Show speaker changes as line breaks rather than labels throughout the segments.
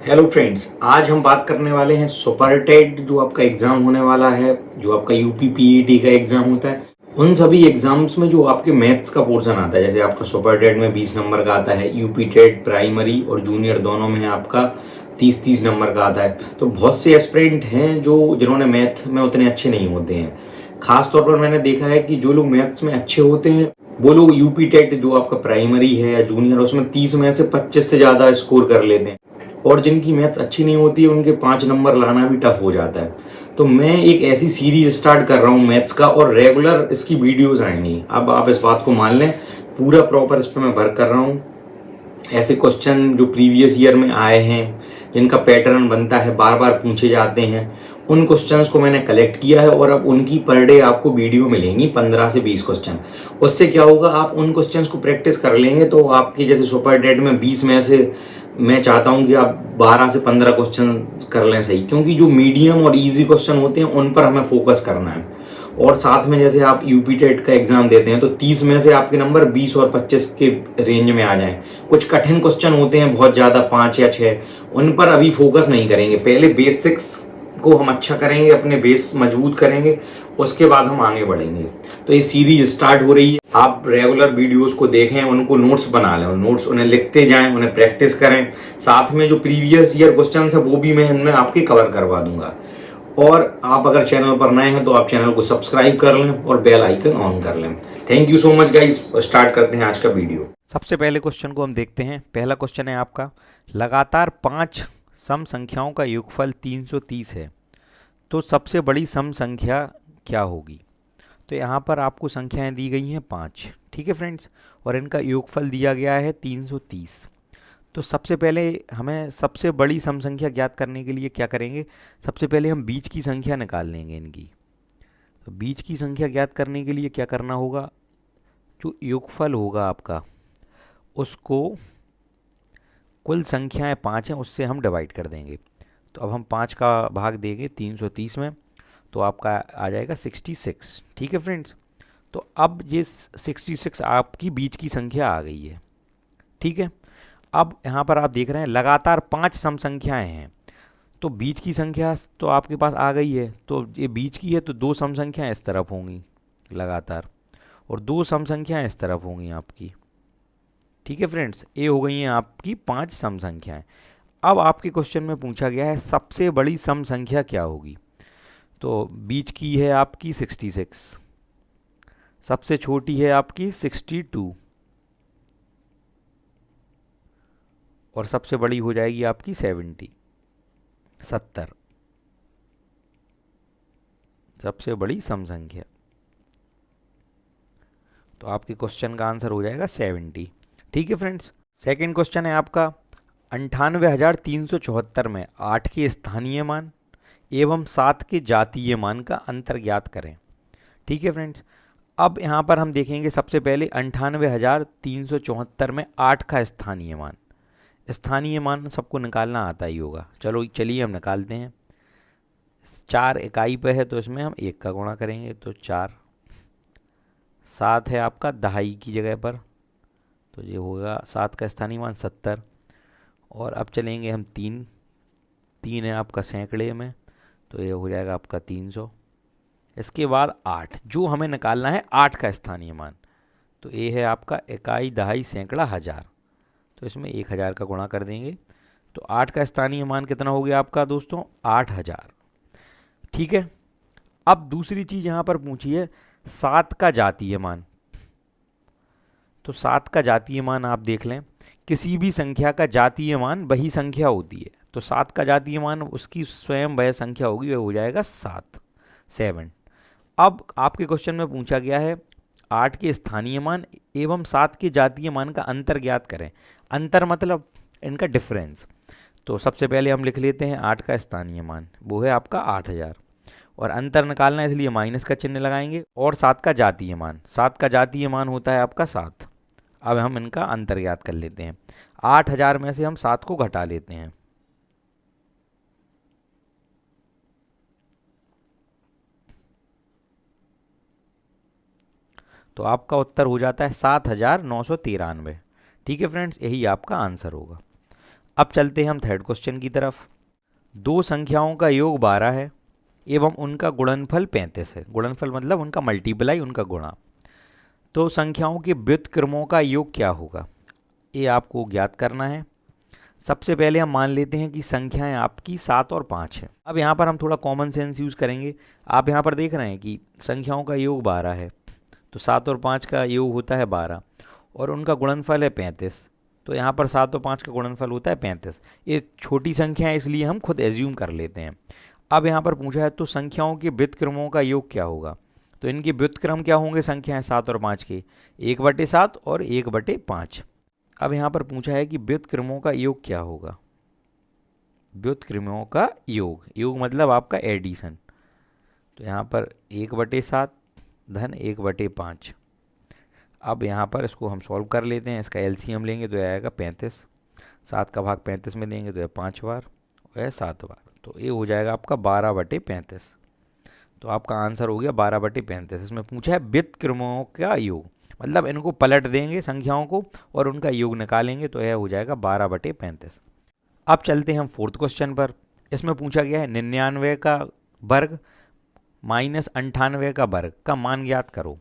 Hello friends, आज हम बात करने वाले हैं सुपर टेट जो आपका एग्ज़ाम होने वाला है, जो आपका यूपी पीईटी का एग्ज़ाम होता है। उन सभी एग्ज़ाम्स में जो आपके मैथ्स का पोर्शन आता है, जैसे आपका सुपर टेट में 20 नंबर का आता है, यूपी टेट प्राइमरी और जूनियर दोनों में आपका 30-30 नंबर का आता है। तो बहुत से एस्पिरेंट हैं जिन्होंने मैथ में उतने अच्छे नहीं होते हैं। खास तौर पर मैंने देखा है कि जो लोग मैथ्स में अच्छे होते हैं वो लोग यूपी टेट जो आपका प्राइमरी है या जूनियर, उसमें 30 में से 25 से ज़्यादा स्कोर कर लेते हैं। और जिनकी मैथ्स अच्छी नहीं होती है उनके 5 नंबर लाना भी टफ हो जाता है। तो मैं एक ऐसी सीरीज स्टार्ट कर रहा हूँ मैथ्स का, और रेगुलर इसकी वीडियोस आएंगी। अब आप इस बात को मान लें, पूरा प्रॉपर इस पर मैं वर्क कर रहा हूँ। ऐसे क्वेश्चन जो प्रीवियस ईयर में आए हैं, जिनका पैटर्न बनता है, बार बार पूछे जाते हैं, उन क्वेश्चंस को मैंने कलेक्ट किया है और अब उनकी पर डे आपको वीडियो मिलेंगी 15 से 20 क्वेश्चन। उससे क्या होगा, आप उन क्वेश्चंस को प्रैक्टिस कर लेंगे तो आपके जैसे सुपर डेट में 20 में से मैं चाहता हूं कि आप 12 से 15 क्वेश्चन कर लें सही, क्योंकि जो मीडियम और इजी क्वेश्चन होते हैं उन पर हमें फोकस करना है। और साथ में जैसे आप यूपी टेट का एग्जाम देते हैं तो 30 में से आपके नंबर 20 और 25 के रेंज में आ जाएं। कुछ कठिन क्वेश्चन होते हैं बहुत ज़्यादा, 5 या 6, उन पर अभी फोकस नहीं करेंगे। पहले बेसिक्स को हम अच्छा करेंगे, अपने बेस मजबूत करेंगे, उसके बाद हम आगे बढ़ेंगे। तो ये सीरीज स्टार्ट हो रही है। आप रेगुलर वीडियोस को देखें, उनको नोट्स बना लें, नोट्स उन्हें लिखते जाएं, उन्हें प्रैक्टिस करें। साथ में जो प्रीवियस ईयर क्वेश्चन है वो भी मैं इनमें आपके कवर करवा दूंगा। और आप अगर चैनल पर नए हैं तो आप चैनल को सब्सक्राइब कर लें और बेल आइकन ऑन कर लें। Thank you so much guys. Start करते हैं आज का वीडियो।
सबसे पहले क्वेश्चन को हम देखते हैं। पहला क्वेश्चन है आपका, लगातार 5 सम संख्याओं का योगफल 330 है, तो सबसे बड़ी सम संख्या क्या होगी। तो यहाँ पर आपको संख्याएं दी गई हैं 5, ठीक है फ्रेंड्स, और इनका योगफल दिया गया है 330। तो सबसे पहले हमें सबसे बड़ी सम संख्या ज्ञात करने के लिए क्या करेंगे, सबसे पहले हम बीच की संख्या निकाल लेंगे इनकी। तो बीच की संख्या ज्ञात करने के लिए क्या करना होगा, जो योगफल होगा आपका उसको कुल संख्याएं 5 हैं उससे हम डिवाइड कर देंगे। तो अब हम 5 का भाग देंगे 330 में, तो आपका आ जाएगा 66, ठीक है फ्रेंड्स। तो अब ये 66 आपकी बीच की संख्या आ गई है, ठीक है। अब यहाँ पर आप देख रहे हैं लगातार 5 सम संख्याएं हैं, तो बीच की संख्या तो आपके पास आ गई है। तो ये बीच की है तो 2 सम संख्याएं इस तरफ होंगी लगातार, और 2 सम संख्याएं इस तरफ होंगी आपकी, ठीक है फ्रेंड्स। ये हो गई हैं आपकी 5 सम संख्याएं। अब आपके क्वेश्चन में पूछा गया है सबसे बड़ी सम संख्या क्या होगी। तो बीच की है आपकी 66, सबसे छोटी है आपकी 62, और सबसे बड़ी हो जाएगी आपकी 70। सबसे बड़ी सम संख्या, तो आपके क्वेश्चन का आंसर हो जाएगा 70, ठीक है फ्रेंड्स। सेकंड क्वेश्चन है आपका, 98,374 में 8 के स्थानीय मान एवं 7 के जातीय मान का अंतर ज्ञात करें, ठीक है फ्रेंड्स। अब यहाँ पर हम देखेंगे सबसे पहले 98,374 में 8 का स्थानीय मान। स्थानीय मान सबको निकालना आता ही होगा, चलो चलिए हम निकालते हैं। 4 इकाई पे है तो इसमें हम 1 का गुणा करेंगे, तो 4। 7 है आपका दहाई की जगह पर, तो ये होगा 7 का स्थानीय मान 70। और अब चलेंगे हम 3 है आपका सैकड़े में, तो ये हो जाएगा आपका 300। इसके बाद 8, जो हमें निकालना है 8 का स्थानीय मान, तो ये है आपका इकाई दहाई सैकड़ा हज़ार, तो इसमें 1000 का गुणा कर देंगे। तो 8 का स्थानीय मान कितना हो गया आपका दोस्तों, 8000, ठीक है। अब दूसरी चीज़ यहाँ पर पूछी है 7 का जातीय मान। तो 7 का जातीय मान आप देख लें, किसी भी संख्या का जातीय मान वही संख्या होती है। तो 7 का जातीय मान उसकी स्वयं वह संख्या होगी, वह हो जाएगा 7। अब आपके क्वेश्चन में पूछा गया है 8 के स्थानीय मान एवं 7 के जातीय मान का अंतर ज्ञात करें। अंतर मतलब इनका डिफरेंस। तो सबसे पहले हम लिख लेते हैं 8 का स्थानीय मान, वो है आपका 8000, और अंतर निकालना है इसलिए माइनस का चिन्ह लगाएंगे। और 7 का जातीय मान, 7 का जातीय मान होता है आपका 7। अब हम इनका अंतर ज्ञात कर लेते हैं। 8000 में से हम 7 को घटा लेते हैं, तो आपका उत्तर हो जाता है 7993, ठीक है फ्रेंड्स, यही आपका आंसर होगा। अब चलते हैं हम थर्ड क्वेश्चन की तरफ। दो संख्याओं का योग 12 है एवं उनका गुणनफल 35 है। गुणनफल मतलब उनका मल्टीप्लाई, उनका गुणा। तो संख्याओं के व्युत्क्रमों का योग क्या होगा, ये आपको ज्ञात करना है। सबसे पहले हम मान लेते हैं कि संख्याएं आपकी 7 और 5 है। अब यहाँ पर हम थोड़ा कॉमन सेंस यूज़ करेंगे। आप यहाँ पर देख रहे हैं कि संख्याओं का योग 12 है, तो 7 और 5 का योग होता है 12 और उनका गुणनफल है 35। तो यहाँ पर 7 और 5 का गुणनफल होता है 35। ये छोटी संख्या है इसलिए हम खुद एज्यूम कर लेते हैं। अब यहाँ पर पूछा है तो संख्याओं के व्युत्क्रमों का योग क्या होगा। तो इनके व्युत्क्रम क्या होंगे संख्याएं 7 और 5 के, 1/7 और 1/5। अब यहाँ पर पूछा है कि व्युत्क्रमों का योग क्या होगा। व्युत्क्रमों का योग, योग मतलब आपका एडिशन। तो यहाँ पर 1/7 धन 1/5। अब यहाँ पर इसको हम सॉल्व कर लेते हैं। इसका एलसीएम लेंगे तो आएगा 35। 7 का भाग 35 में देंगे तो यह 5 बार और यह 7 बार। तो ये हो जाएगा आपका 12/35। तो आपका आंसर हो गया 12/35। इसमें पूछा है व्युत्क्रमों का योग, मतलब इनको पलट देंगे संख्याओं को और उनका योग निकालेंगे तो यह हो जाएगा 12/35। अब चलते हैं हम फोर्थ क्वेश्चन पर। इसमें पूछा गया है 99 का वर्ग माइनस 98 का वर्ग का मान ज्ञात करो।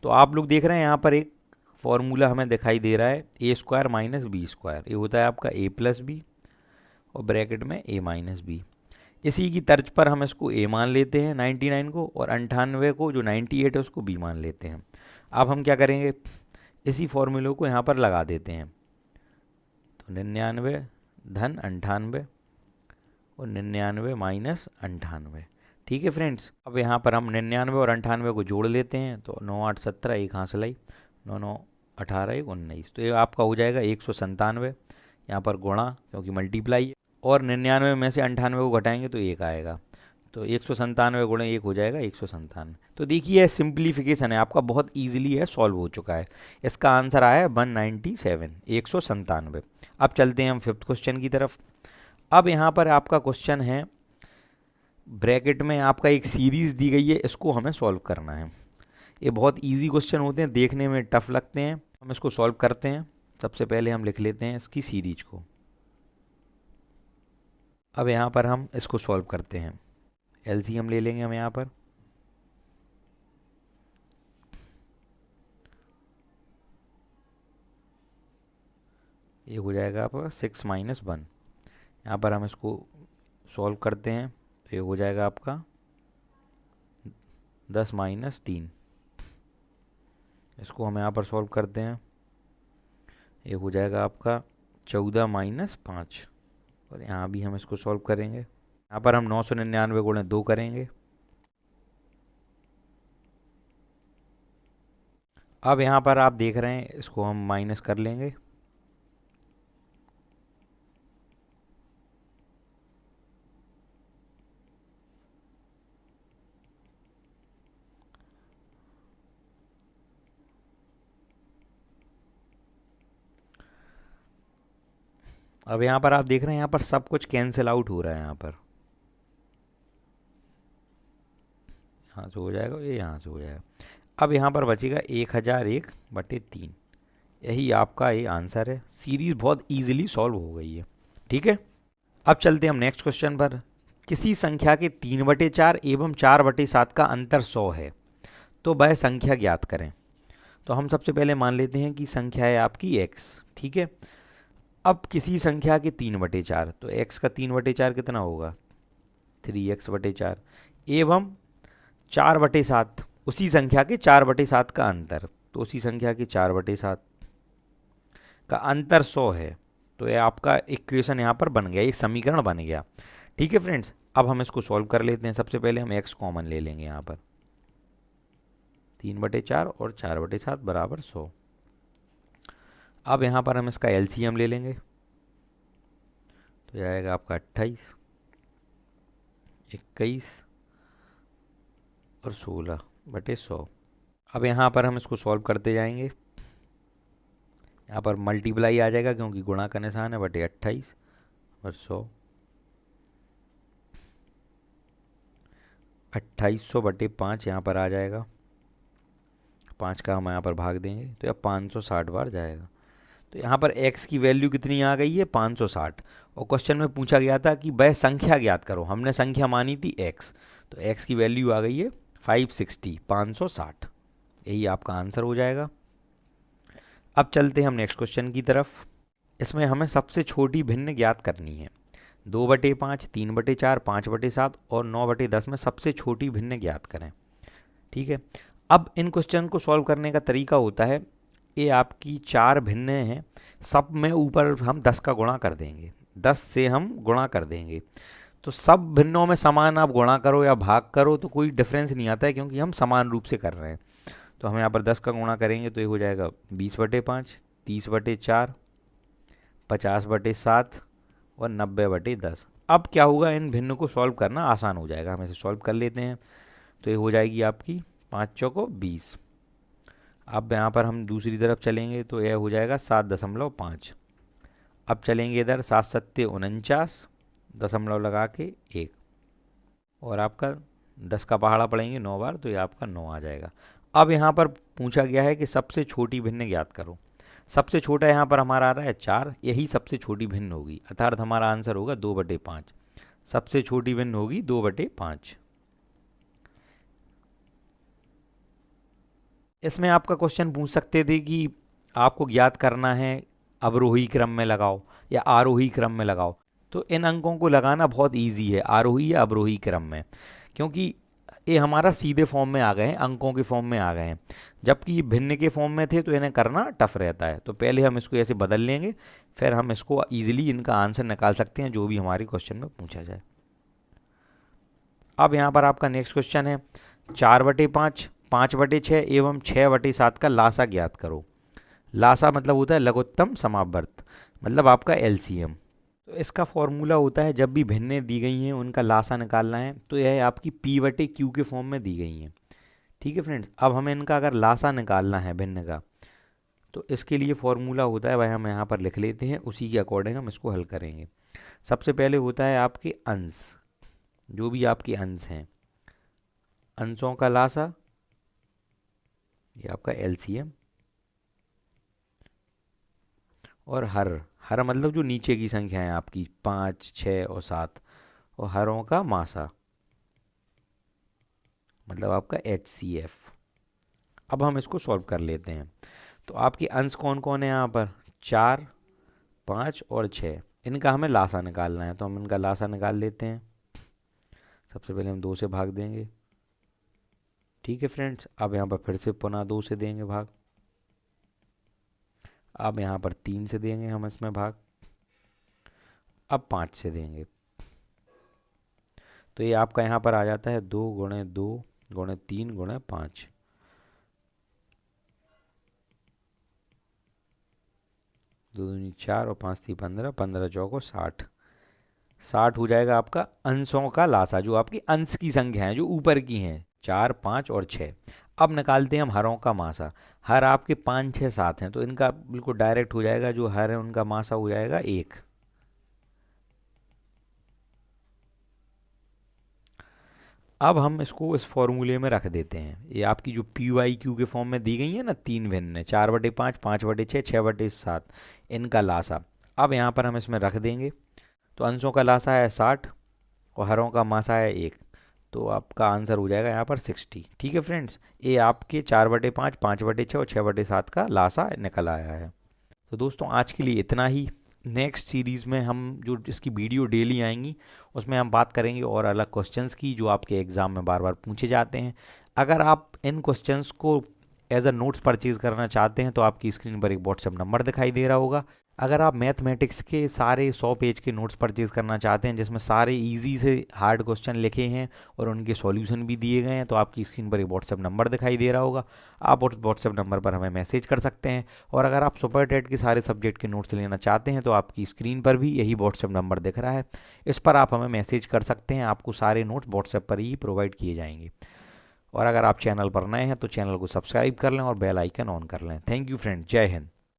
तो आप लोग देख रहे हैं यहाँ पर एक फॉर्मूला हमें दिखाई दे रहा है, a² माइनस b²। ये होता है आपका a प्लस बी और ब्रैकेट में a माइनस बी। इसी की तर्ज पर हम इसको a मान लेते हैं 99 को, और 98 को जो 98 है उसको b मान लेते हैं। अब हम क्या करेंगे, इसी फॉर्मूले को यहाँ पर लगा देते हैं। तो 99 धन 98 और 99 माइनस 98। ठीक है फ्रेंड्स। अब यहाँ पर हम 99 और 98 को जोड़ लेते हैं। तो 9 8 17, एक हाथ लाई, 9 9 18 1 19। तो ये आपका हो जाएगा 197। यहाँ पर गुणा क्योंकि मल्टीप्लाई है, और 99 में से 98 को घटाएंगे तो 1 आएगा। तो 197 गुणे 1 हो जाएगा 197। तो देखिए सिंप्लीफिकेशन है आपका, बहुत ईजिली है सॉल्व हो चुका है। इसका आंसर आया है 197, 197। अब चलते हैं हम फिफ्थ क्वेश्चन की तरफ। अब यहाँ पर आपका क्वेश्चन है, ब्रैकेट में आपका एक सीरीज़ दी गई है, इसको हमें सॉल्व करना है। ये बहुत इजी क्वेश्चन होते हैं, देखने में टफ लगते हैं। हम इसको सॉल्व करते हैं। सबसे पहले हम लिख लेते हैं इसकी सीरीज को। अब यहाँ पर हम इसको सॉल्व करते हैं। एलसीएम ले लेंगे हम यहाँ पर। ये हो जाएगा आपका 6 माइनस 1। यहाँ पर हम इसको सॉल्व करते हैं तो ये हो जाएगा आपका 10 माइनस 3। इसको हम यहाँ पर सॉल्व करते हैं, ये हो जाएगा आपका 14 माइनस 5। और यहाँ भी हम इसको सॉल्व करेंगे। यहाँ पर हम 999 गुणे 2 करेंगे। अब यहाँ पर आप देख रहे हैं, इसको हम माइनस कर लेंगे। अब यहाँ पर आप देख रहे हैं, यहाँ पर सब कुछ कैंसिल आउट हो रहा है। यहाँ पर यहाँ से हो जाएगा, ये यहाँ से हो जाएगा। अब यहाँ पर बचेगा 1001/3। यही आपका ये आंसर है। सीरीज बहुत इजीली सॉल्व हो गई है। ठीक है। अब चलते हैं हम नेक्स्ट क्वेश्चन पर। किसी संख्या के 3/4 एवं 4/7 का अंतर 100 है, तो वह संख्या ज्ञात करें। तो हम सबसे पहले मान लेते हैं कि संख्या है आपकी x। ठीक है। अब किसी संख्या के 3/4, तो x का 3/4 कितना होगा, 3x/4 एवं 4/7 उसी संख्या के 4/7 का अंतर। तो उसी संख्या के 4/7 का अंतर 100 है। तो ये आपका इक्वेशन यहाँ पर बन गया, एक समीकरण बन गया। ठीक है फ्रेंड्स। अब हम इसको सॉल्व कर लेते हैं। सबसे पहले हम x कॉमन ले लेंगे यहाँ पर। 3/4 और 4/7 बराबर 100। अब यहाँ पर हम इसका एलसीएम ले लेंगे तो जाएगा आपका 28, 21 और 16/100। अब यहाँ पर हम इसको सॉल्व करते जाएंगे। यहाँ पर मल्टीप्लाई आ जाएगा क्योंकि गुणा का निशान है, बटे 28 और 100। 2800/5 यहाँ पर आ जाएगा। 5 का हम यहाँ पर भाग देंगे तो यह 560 बार जाएगा। तो यहाँ पर x की वैल्यू कितनी आ गई है 560, और क्वेश्चन में पूछा गया था कि वह संख्या ज्ञात करो, हमने संख्या मानी थी x, तो x की वैल्यू आ गई है 560। यही आपका आंसर हो जाएगा। अब चलते हैं हम नेक्स्ट क्वेश्चन की तरफ। इसमें हमें सबसे छोटी भिन्न ज्ञात करनी है। 2/5, 3/4, 5/7 और 9/10 में सबसे छोटी भिन्न ज्ञात करें। ठीक है, अब इन क्वेश्चन को सॉल्व करने का तरीका होता है, ये आपकी 4 भिन्न हैं, सब में ऊपर हम 10 का गुणा कर देंगे, 10 से हम गुणा कर देंगे। तो सब भिन्नों में समान आप गुणा करो या भाग करो तो कोई डिफरेंस नहीं आता है, क्योंकि हम समान रूप से कर रहे हैं। तो हम यहाँ पर 10 का गुणा करेंगे तो ये हो जाएगा 20/5, 30/4, 50/7 और 90/10। अब क्या होगा, इन भिन्न को सॉल्व करना आसान हो जाएगा, हम इसे सॉल्व कर लेते हैं। तो ये हो जाएगी आपकी 5 चौको 20। अब यहाँ पर हम दूसरी तरफ चलेंगे तो यह हो जाएगा 7.5। अब चलेंगे इधर 7 सत्ते 49, दशमलव लगा के 1, और आपका 10 का पहाड़ा पड़ेंगे 9 बार, तो ये आपका 9 आ जाएगा। अब यहाँ पर पूछा गया है कि सबसे छोटी भिन्न ज्ञात करो। सबसे छोटा यहाँ पर हमारा आ रहा है 4, यही सबसे छोटी भिन्न होगी, अर्थात हमारा आंसर होगा 2/5। सबसे छोटी भिन्न होगी 2/5। इसमें आपका क्वेश्चन पूछ सकते थे कि आपको ज्ञात करना है अवरोही क्रम में लगाओ या आरोही क्रम में लगाओ। तो इन अंकों को लगाना बहुत इजी है, आरोही या अवरोही क्रम में, क्योंकि ये हमारा सीधे फॉर्म में आ गए हैं, अंकों के फॉर्म में आ गए हैं, जबकि ये भिन्न के फॉर्म में थे तो इन्हें करना टफ रहता है। तो पहले हम इसको ऐसे बदल लेंगे, फिर हम इसको ईजिली इनका आंसर निकाल सकते हैं जो भी हमारे क्वेश्चन में पूछा जाए। अब यहाँ पर आपका नेक्स्ट क्वेश्चन है 4/5, 5/6 एवं 6/7 का लासा ज्ञात करो। लासा मतलब होता है लघुत्तम समावर्त, मतलब आपका एलसीएम। तो इसका फॉर्मूला होता है, जब भी भिन्नें दी गई हैं उनका लासा निकालना है, तो यह आपकी P/Q के फॉर्म में दी गई हैं। ठीक है फ्रेंड्स, अब हमें इनका अगर लासा निकालना है भिन्न का, तो इसके लिए फॉर्मूला होता है, वह हम यहाँ पर लिख लेते हैं, उसी के अकॉर्डिंग हम इसको हल करेंगे। सबसे पहले होता है आपके अंश, जो भी आपके अंश हैं, अंशों का लासा, ये आपका एलसीएम, और हर मतलब जो नीचे की संख्या है आपकी 5, 6 और 7, और हरों का मासा मतलब आपका HCF। अब हम इसको सॉल्व कर लेते हैं। तो आपके अंश कौन कौन है यहाँ पर, 4, 5 और 6, इनका हमें लासा निकालना है, तो हम इनका लासा निकाल लेते हैं। सबसे पहले हम 2 से भाग देंगे। ठीक है फ्रेंड्स, अब यहाँ पर फिर से पुनः 2 से देंगे भाग। अब यहाँ पर 3 से देंगे हम इसमें भाग। अब 5 से देंगे, तो ये आपका यहाँ पर आ जाता है 2 × 2 × 3 × 5। 2 दूनी 4 और 5 × 15, 15 चौको 60। 60 हो जाएगा आपका अंशों का लासा, जो आपकी अंश की संख्या है, जो ऊपर की हैं 4, 5 और 6। अब निकालते हैं हम हरों का मासा। हर आपके 5, 6, 7 हैं, तो इनका बिल्कुल डायरेक्ट हो जाएगा, जो हर है उनका मासा हो जाएगा 1। अब हम इसको इस फॉर्मूले में रख देते हैं। ये आपकी जो PYQ के फॉर्म में दी गई है ना, 3 भिन्न, 4/5, 5/6, 6/7, इनका लासा अब यहाँ पर हम इसमें रख देंगे। तो अंशों का लासा है 60 और हरों का मासा है 1, तो आपका आंसर हो जाएगा यहाँ पर 60। ठीक है फ्रेंड्स, ये आपके 4/5, 5/6 और 6/7 का लासा निकल आया है। तो दोस्तों आज के लिए इतना ही। नेक्स्ट सीरीज़ में हम जो इसकी वीडियो डेली आएंगी उसमें हम बात करेंगे और अलग क्वेश्चंस की, जो आपके एग्ज़ाम में बार बार पूछे जाते हैं। अगर आप इन क्वेश्चंस को एज अ नोट्स परचेज़ करना चाहते हैं तो आपकी स्क्रीन पर एक व्हाट्सएप नंबर दिखाई दे रहा होगा। अगर आप मैथमेटिक्स के सारे 100 पेज के नोट्स परचेज़ करना चाहते हैं, जिसमें सारे इजी से हार्ड क्वेश्चन लिखे हैं और उनके सॉल्यूशन भी दिए गए हैं, तो आपकी स्क्रीन पर एक व्हाट्सएप नंबर दिखाई दे रहा होगा। आप उस व्हाट्सएप नंबर पर हमें मैसेज कर सकते हैं। और अगर आप सुपर टेट के सारे सब्जेक्ट के नोट्स लेना चाहते हैं तो आपकी स्क्रीन पर भी यही व्हाट्सएप नंबर दिख रहा है, इस पर आप हमें मैसेज कर सकते हैं। आपको सारे नोट्स व्हाट्सएप पर ही प्रोवाइड किए जाएंगे। और अगर आप चैनल पर नए हैं तो चैनल को सब्सक्राइब कर लें और बेल आइकन ऑन कर लें। थैंक यू फ्रेंड, जय हिंद।